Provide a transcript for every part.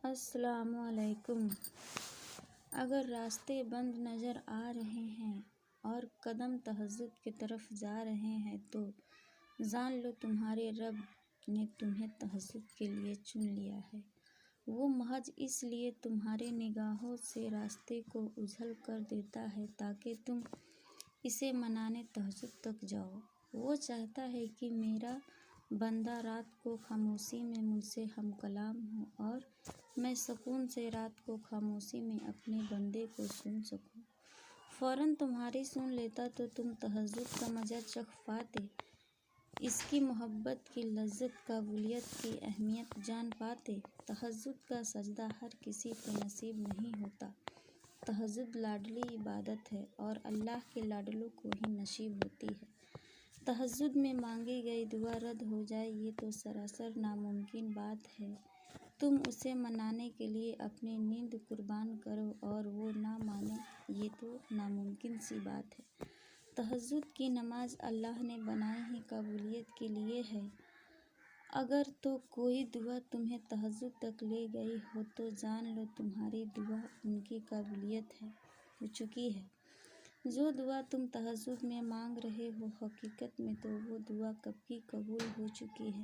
السلام علیکم۔ اگر راستے بند نظر آ رہے ہیں اور قدم تہجد کی طرف جا رہے ہیں تو جان لو تمہارے رب نے تمہیں تہجد کے لیے چن لیا ہے۔ وہ محض اس لیے تمہارے نگاہوں سے راستے کو اجھل کر دیتا ہے تاکہ تم اسے منانے تہجد تک جاؤ۔ وہ چاہتا ہے کہ میرا بندہ رات کو خاموشی میں مجھ سے ہم کلام ہو اور میں سکون سے رات کو خاموشی میں اپنے بندے کو سن سکوں۔ فوراً تمہاری سن لیتا تو تم تہجد کا مزہ چکھ پاتے، اس کی محبت کی لذت، قبولیت کی اہمیت جان پاتے۔ تہجد کا سجدہ ہر کسی کو نصیب نہیں ہوتا۔ تہجد لاڈلی عبادت ہے اور اللہ کے لاڈلوں کو ہی نصیب ہوتی ہے۔ تہجد میں مانگی گئی دعا رد ہو جائے یہ تو سراسر ناممکن بات ہے۔ تم اسے منانے کے لیے اپنی نیند قربان کرو اور وہ نہ مانے یہ تو ناممکن سی بات ہے۔ تہجد کی نماز اللہ نے بنائی ہی قبولیت کے لیے ہے۔ اگر تو کوئی دعا تمہیں تہجد تک لے گئی ہو تو جان لو تمہاری دعا ان کی قبولیت ہو چکی ہے۔ جو دعا تم تہجد میں مانگ رہے ہو حقیقت میں تو وہ دعا کب کی قبول ہو چکی ہے۔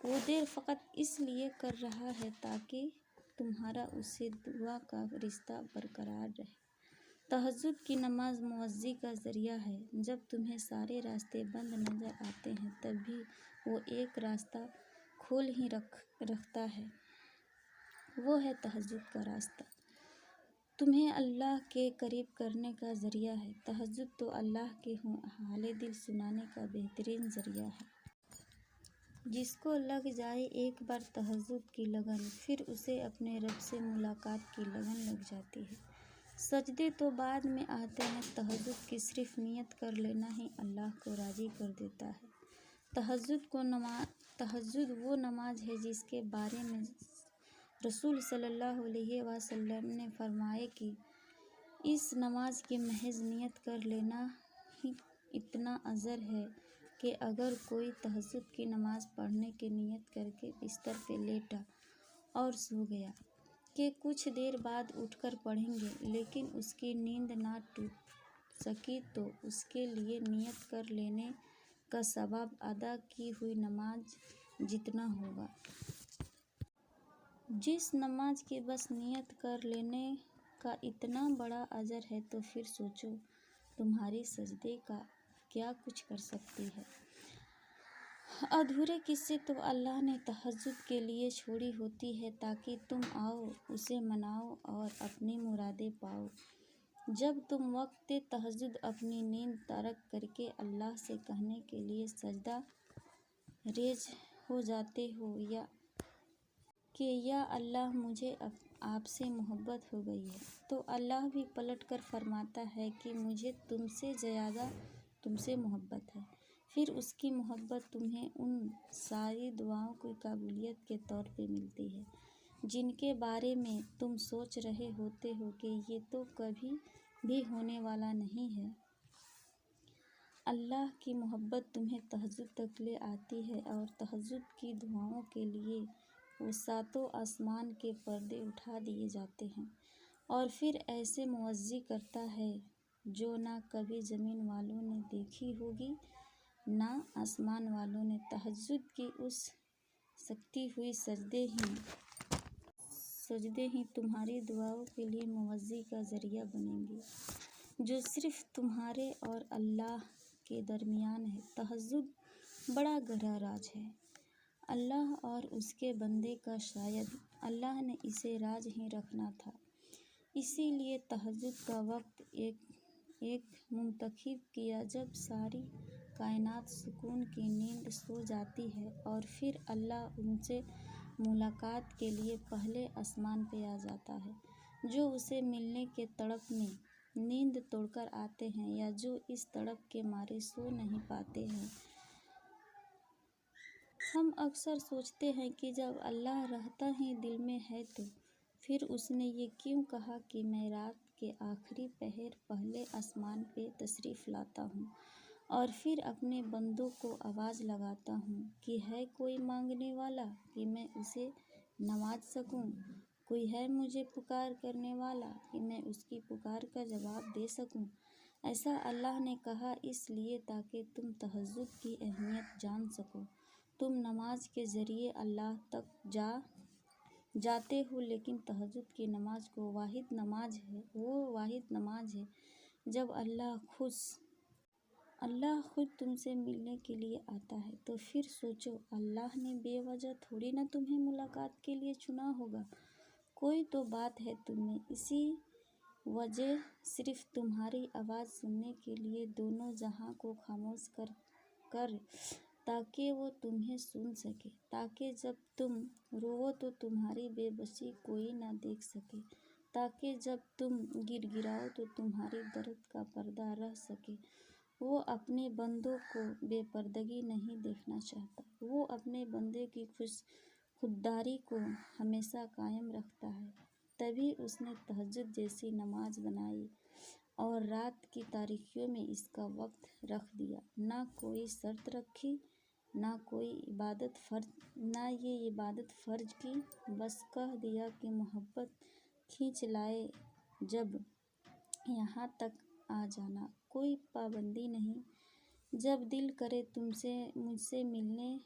وہ دیر فقط اس لیے کر رہا ہے تاکہ تمہارا اس سے دعا کا رشتہ برقرار رہے۔ تہجد کی نماز معزی کا ذریعہ ہے۔ جب تمہیں سارے راستے بند نظر آتے ہیں تب بھی وہ ایک راستہ کھول ہی رکھتا ہے، وہ ہے تہجد کا راستہ۔ تمہیں اللہ کے قریب کرنے کا ذریعہ ہے۔ تہجد تو اللہ کے حال دل سنانے کا بہترین ذریعہ ہے۔ جس کو لگ جائے ایک بار تہجد کی لگن پھر اسے اپنے رب سے ملاقات کی لگن لگ جاتی ہے۔ سجدے تو بعد میں آتے ہیں، تہجد کی صرف نیت کر لینا ہی اللہ کو راضی کر دیتا ہے۔ تہجد وہ نماز ہے جس کے بارے میں رسول صلی اللہ علیہ وسلم نے فرمایا کہ اس نماز کی محض نیت کر لینا ہی اتنا اجر ہے کہ اگر کوئی تہجد کی نماز پڑھنے کی نیت کر کے بستر پہ لیٹا اور سو گیا کہ کچھ دیر بعد اٹھ کر پڑھیں گے لیکن اس کی نیند نہ ٹوٹ سکی تو اس کے لیے نیت کر لینے کا ثواب ادا کی ہوئی نماز جتنا ہوگا۔ جس نماز کی بس نیت کر لینے کا اتنا بڑا اجر ہے تو پھر سوچو تمہاری سجدے کا کیا کچھ کر سکتی ہے۔ ادھورے قصے تو اللہ نے تہجد کے لیے چھوڑی ہوتی ہیں تاکہ تم آؤ اسے مناؤ اور اپنی مرادیں پاؤ۔ جب تم وقت تہجد اپنی نیند ترک کر کے اللہ سے کہنے کے لیے سجدہ ریز ہو جاتے ہو کہ یا اللہ مجھے آپ سے محبت ہو گئی ہے تو اللہ بھی پلٹ کر فرماتا ہے کہ مجھے تم سے زیادہ تم سے محبت ہے۔ پھر اس کی محبت تمہیں ان ساری دعاؤں کی قبولیت کے طور پہ ملتی ہے جن کے بارے میں تم سوچ رہے ہوتے ہو کہ یہ تو کبھی بھی ہونے والا نہیں ہے۔ اللہ کی محبت تمہیں تہجد تک لے آتی ہے اور تہجد کی دعاؤں کے لیے وہ ساتوں آسمان کے پردے اٹھا دیے جاتے ہیں اور پھر ایسے معززی کرتا ہے جو نہ کبھی زمین والوں نے دیکھی ہوگی نہ آسمان والوں نے۔ تہجد کی اس سکتی ہوئی سجدے ہی تمہاری دعاؤں کے لیے معززی کا ذریعہ بنیں گے جو صرف تمہارے اور اللہ کے درمیان ہے۔ تہجد بڑا گہرا راز ہے اللہ اور اس کے بندے کا، شاید اللہ نے اسے راز ہی رکھنا تھا، اسی لیے تہجد کا وقت ایک منتخب کیا جب ساری کائنات سکون کی نیند سو جاتی ہے اور پھر اللہ ان سے ملاقات کے لیے پہلے آسمان پہ آ جاتا ہے۔ جو اسے ملنے کے تڑپ میں نیند توڑ کر آتے ہیں یا جو اس تڑپ کے مارے سو نہیں پاتے ہیں۔ ہم اکثر سوچتے ہیں کہ جب اللہ رہتا ہی دل میں ہے تو پھر اس نے یہ کیوں کہا کہ میں رات کے آخری پہر پہلے آسمان پہ تشریف لاتا ہوں اور پھر اپنے بندوں کو آواز لگاتا ہوں کہ ہے کوئی مانگنے والا کہ میں اسے نواز سکوں۔ کوئی ہے مجھے پکار کرنے والا کہ میں اس کی پکار کا جواب دے سکوں؟ ایسا اللہ نے کہا اس لیے تاکہ تم تہجد کی اہمیت جان سکو۔ تم نماز کے ذریعے اللہ تک جاتے ہو، لیکن تہجد کی نماز وہ واحد نماز ہے جب اللہ خود تم سے ملنے کے لیے آتا ہے۔ تو پھر سوچو، اللہ نے بے وجہ تھوڑی نہ تمہیں ملاقات کے لیے چنا ہوگا، کوئی تو بات ہے تم میں، اسی وجہ صرف تمہاری آواز سننے کے لیے دونوں جہاں کو خاموش کر تاکہ وہ تمہیں سن سکے، تاکہ جب تم روؤ تو تمہاری بے بسی کوئی نہ دیکھ سکے، تاکہ جب تم گڑ گڑاؤ تو تمہاری درد کا پردہ رہ سکے۔ وہ اپنے بندوں کو بے پردگی نہیں دیکھنا چاہتا، وہ اپنے بندے کی خودداری کو ہمیشہ قائم رکھتا ہے۔ تبھی اس نے تہجد جیسی نماز بنائی اور رات کی تاریکیوں میں اس کا وقت رکھ دیا، نہ کوئی شرط رکھی، نہ یہ عبادت فرض کی، بس کہہ دیا کہ محبت کھینچ لائے جب یہاں تک آ جانا، کوئی پابندی نہیں، جب دل کرے مجھ سے ملنے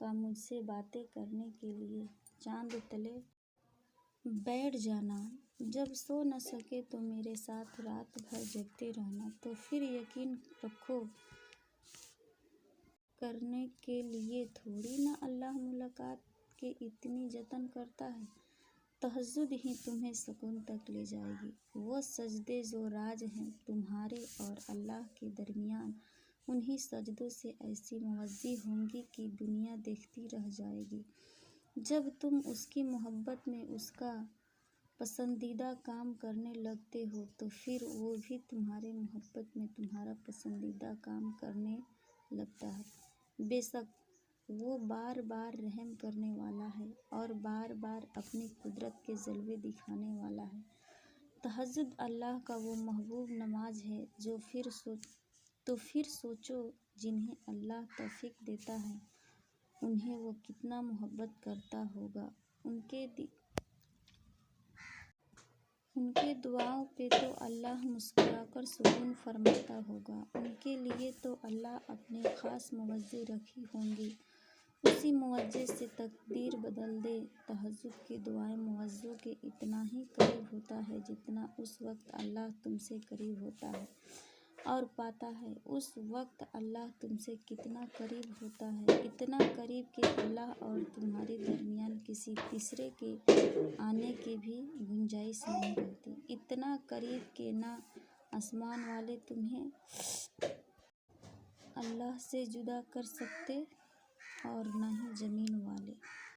کا، مجھ سے باتیں کرنے کے لیے چاند تلے بیٹھ جانا، جب سو نہ سکے تو میرے ساتھ رات بھر جگتے رہنا۔ تو پھر یقین رکھو، کرنے کے لیے تھوڑی نہ اللہ ملاقات کے اتنی جتن کرتا ہے۔ تہجد ہی تمہیں سکون تک لے جائے گی۔ وہ سجدے جو راز ہیں تمہارے اور اللہ کے درمیان، انہی سجدوں سے ایسی موزوں ہوں گی کہ دنیا دیکھتی رہ جائے گی۔ جب تم اس کی محبت میں اس کا پسندیدہ کام کرنے لگتے ہو تو پھر وہ بھی تمہاری محبت میں تمہارا پسندیدہ کام کرنے لگتا ہے۔ بے شک وہ بار بار رحم کرنے والا ہے اور بار بار اپنی قدرت کے جلوے دکھانے والا ہے۔ تہجد اللہ کا وہ محبوب نماز ہے تو پھر سوچو، جنہیں اللہ توفیق دیتا ہے انہیں وہ کتنا محبت کرتا ہوگا، ان کے دعاؤں پہ تو اللہ مسکرا کر سکون فرماتا ہوگا، ان کے لیے تو اللہ اپنے خاص موزے رکھی ہوں گی، اسی موزے سے تقدیر بدل دے۔ تہجد کی دعائیں موزوں کے اتنا ہی قریب ہوتا ہے جتنا اس وقت اللہ تم سے قریب ہوتا ہے اور پاتا ہے۔ اس وقت اللہ تم سے کتنا قریب ہوتا ہے، اتنا قریب کہ اللہ اور تمہارے درمیان کسی تیسرے کے آنے کی بھی گنجائش نہیں رہتی، اتنا قریب کہ نہ آسمان والے تمہیں اللہ سے جدا کر سکتے اور نہ ہی زمین والے۔